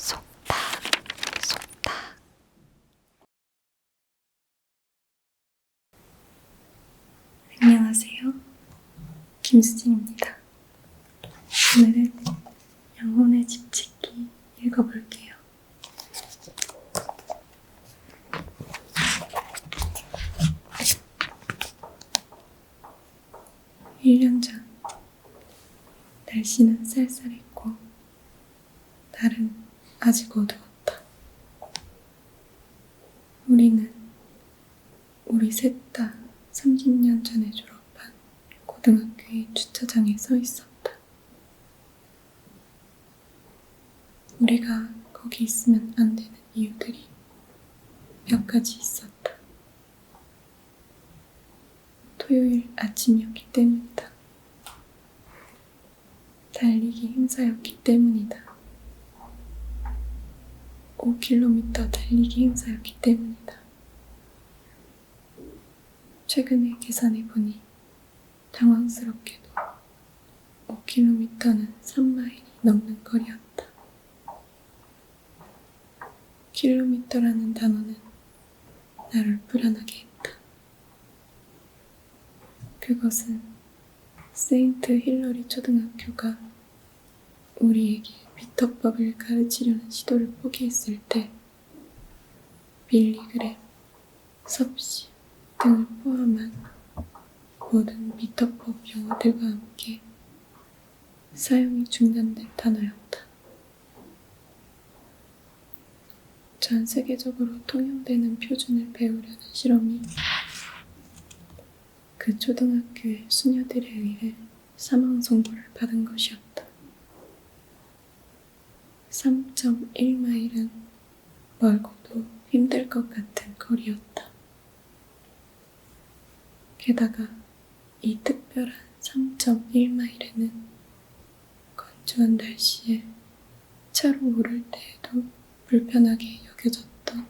속닥 속닥. 안녕하세요. 김수진입니다. 오늘은 영혼의 집짓기 읽어볼게요. 일 년 전, 날씨는 쌀쌀했고 날은 아직 어두웠다. 우리 셋 다 30년 전에 졸업한 고등학교의 주차장에 서 있었다. 우리가 거기 있으면 안 되는 이유들이 몇 가지 있었다. 토요일 아침이었기 때문이다. 달리기 행사였기 때문이다. 5km 달리기 행사였기 때문이다. 최근에 계산해보니 당황스럽게도 5km는 3마일이 넘는 거리였다. 킬로미터라는 단어는 나를 불안하게 했다. 그것은 세인트 힐러리 초등학교가 우리에게 미터법을 가르치려는 시도를 포기했을 때 밀리그램, 섭씨 등을 포함한 모든 미터법 용어들과 함께 사용이 중단된 단어였다. 전 세계적으로 통용되는 표준을 배우려는 실험이 그 초등학교의 수녀들에 의해 사망 선고를 받은 것이었다. 3.1마일은 멀고도 힘들 것 같은 거리였다. 게다가 이 특별한 3.1마일에는 건조한 날씨에 차로 오를 때에도 불편하게 여겨졌던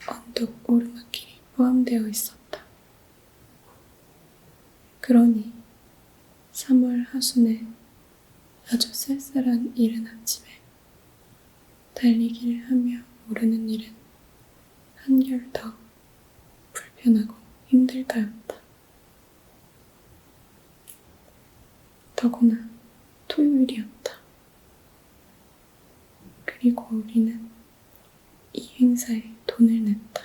언덕 오르막길이 포함되어 있었다. 그러니 3월 하순에 아주 쌀쌀한 이른 아침에 달리기를 하며 오르는 일은 한결 더 불편하고 힘들다였다. 더구나 토요일이었다. 그리고 우리는 이 행사에 돈을 냈다.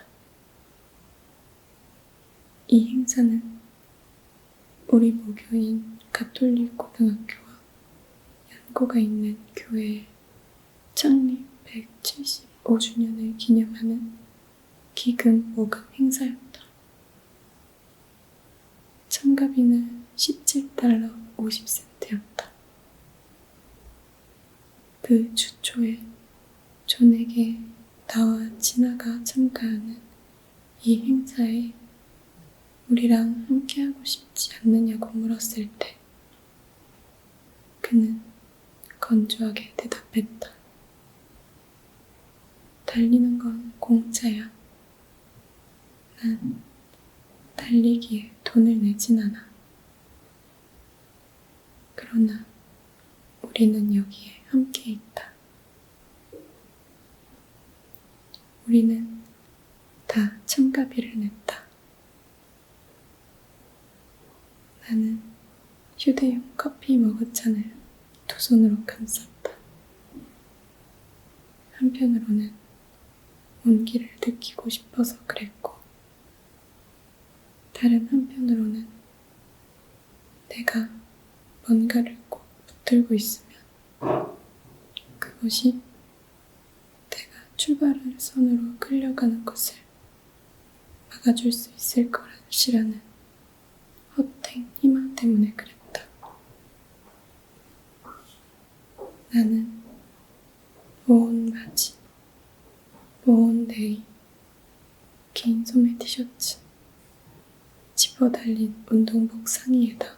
이 행사는 우리 모교인 가톨릭 고등학교와 연고가 있는 교회의 창립 175주년을 기념하는 기금 모금 행사였다. 참가비는 $17 50센트였다. 그 주 초에 존에게 나와 진아가 참가하는 이 행사에 우리랑 함께하고 싶지 않느냐고 물었을 때 그는 건조하게 대답했다. 달리는 건 공짜야. 난 달리기에 돈을 내진 않아. 그러나 우리는 여기에 함께 있다. 우리는 다 참가비를 냈다. 나는 휴대용 커피 머그잔을 두 손으로 감쌌다. 한편으로는 온기를 느끼고 싶어서 그랬고, 다른 한편으로는 내가 뭔가를 꼭 붙들고 있으면 그것이 내가 출발선으로 끌려가는 것을 막아줄 수 있을 것이라는 헛된 희망 때문에 그랬다. 나는 보온 바지, 보온 데이, 긴 소매 티셔츠, 집어 달린 운동복 상의에다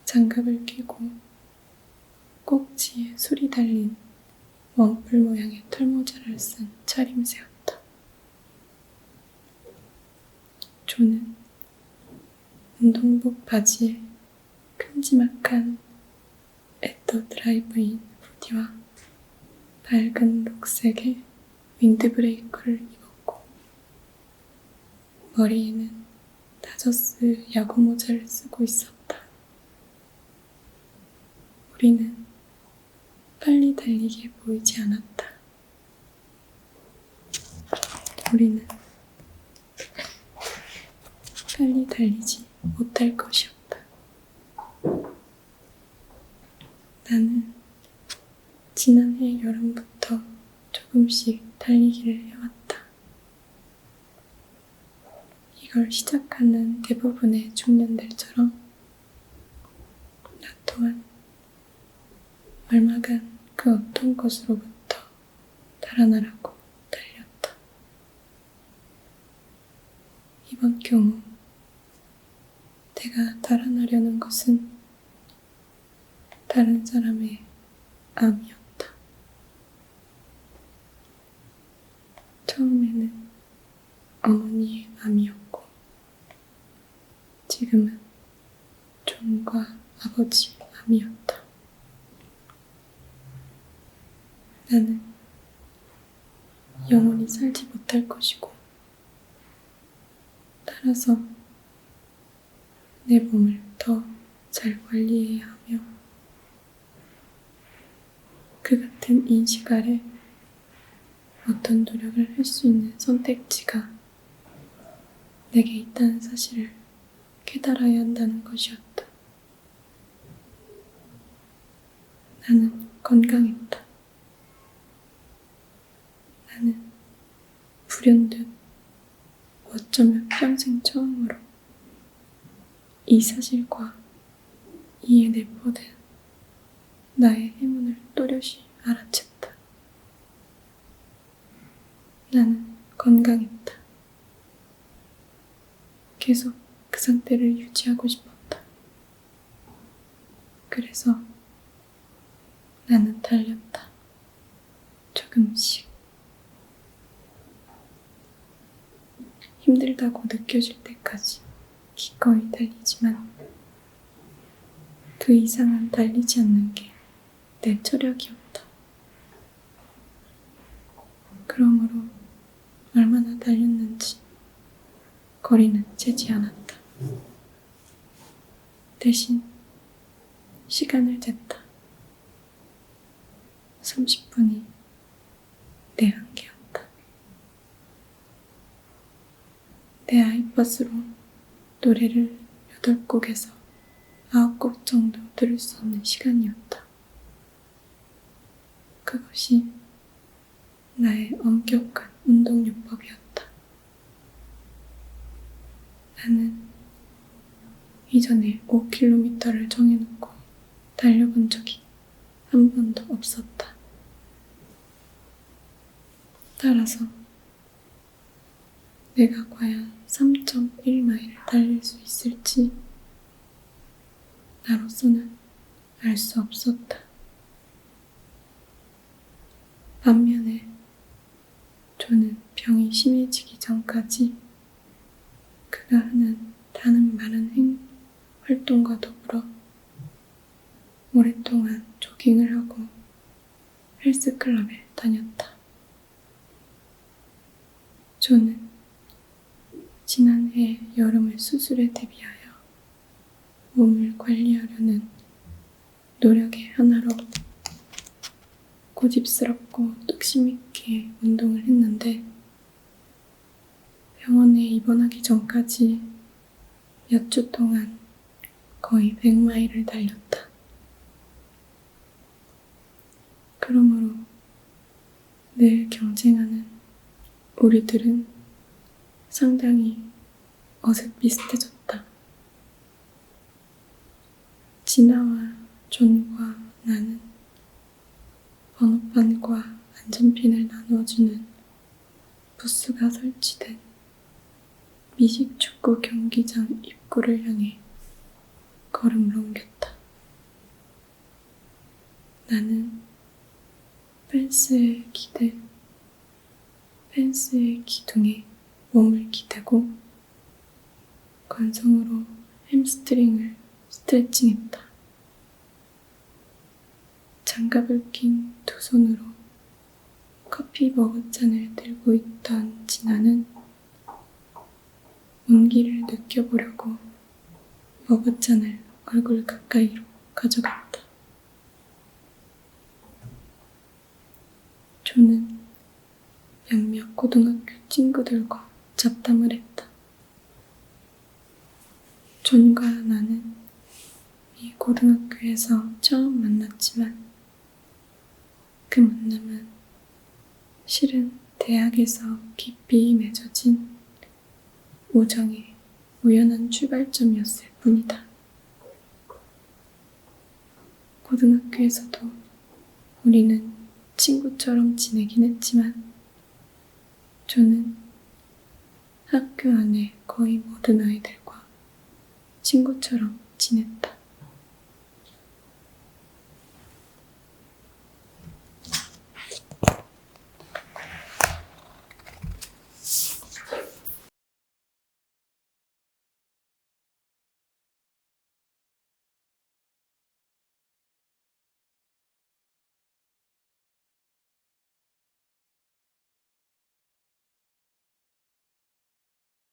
장갑을 끼고 꼭지에 술이 달린 원뿔 모양의 털모자를 쓴 차림새였다. 존은 운동복 바지에 큼지막한 앳더 드라이브인 후디와 밝은 녹색의 윈드브레이커를 입었고 머리에는 다저스 야구 모자를 쓰고 있었다. 우리는 빨리 달리게 보이지 않았다. 우리는 빨리 달리지 못할 것이었다. 나는 지난해 여름부터 조금씩 달리기를 해왔다. 이걸 시작하는 대부분의 중년들처럼 나 또한 얼마간 그 어떤 것으로부터 달아나라고 달렸다. 이번 경우 내가 달아나려는 것은 다른 사람의 암이었다. 처음에는 어머니의 암이었고 지금은 존과 아버지의 암이었다. 나는 영원히 살지 못할 것이고 따라서 내 몸을 더 잘 관리해야 하며 그 같은 인식 아래 어떤 노력을 할 수 있는 선택지가 내게 있다는 사실을 깨달아야 한다는 것이었다. 나는 건강했다. 나는 불현듯 어쩌면 평생 처음으로 이 사실과 이에 내포된 나의 행운을 또렷이 알아챘다. 나는 건강했다. 계속 그 상태를 유지하고 싶었다. 그래서 나는 달렸다. 조금씩. 힘들다고 느껴질 때까지 기꺼이 달리지만 그 이상은 달리지 않는 게 내 철학이었다. 그러므로 얼마나 달렸는지 거리는 재지 않았다. 대신 시간을 쟀다. 30분이 내 한계였다. 내 아이팟으로 노래를 8곡에서 9곡 정도 들을 수 있는 시간이었다. 그것이 나의 엄격한 운동요법이었다. 나는 이전에 5km를 정해놓고 달려본 적이 한 번도 없었다. 따라서 내가 과연 3.1마일을 달릴 수 있을지 나로서는 알 수 없었다. 반면에 존은 병이 심해지기 전까지 그가 하는 다른 많은 활동과 더불어 오랫동안 조깅을 하고 헬스클럽에 다녔다. 존은 지난해 여름의 수술에 대비하여 몸을 관리하려는 노력의 하나로 고집스럽고 뚝심 있게 운동을 했는데 병원에 입원하기 전까지 몇 주 동안 거의 100마일을 달렸다. 그러므로 늘 경쟁하는 우리들은 상당히 어색비슷해졌다. 진아와 존과 나는 번호판과 안전핀을 나누어주는 부스가 설치된 미식축구 경기장 입구를 향해 걸음을 옮겼다. 나는 펜스의 기둥에 몸을 기대고 관성으로 햄스트링을 스트레칭했다. 장갑을 낀 두 손으로 커피 머그잔을 들고 있던 진아는 온기를 느껴보려고 머그잔을 얼굴 가까이로 가져갔다. 조는 몇몇 고등학교 친구들과 잡담을 했다. 존과 나는 이 고등학교에서 처음 만났지만 그 만남은 실은 대학에서 깊이 맺어진 우정의 우연한 출발점이었을 뿐이다. 고등학교에서도 우리는 친구처럼 지내긴 했지만 조는 학교 안의 거의 모든 아이들과 친구처럼 지냈다.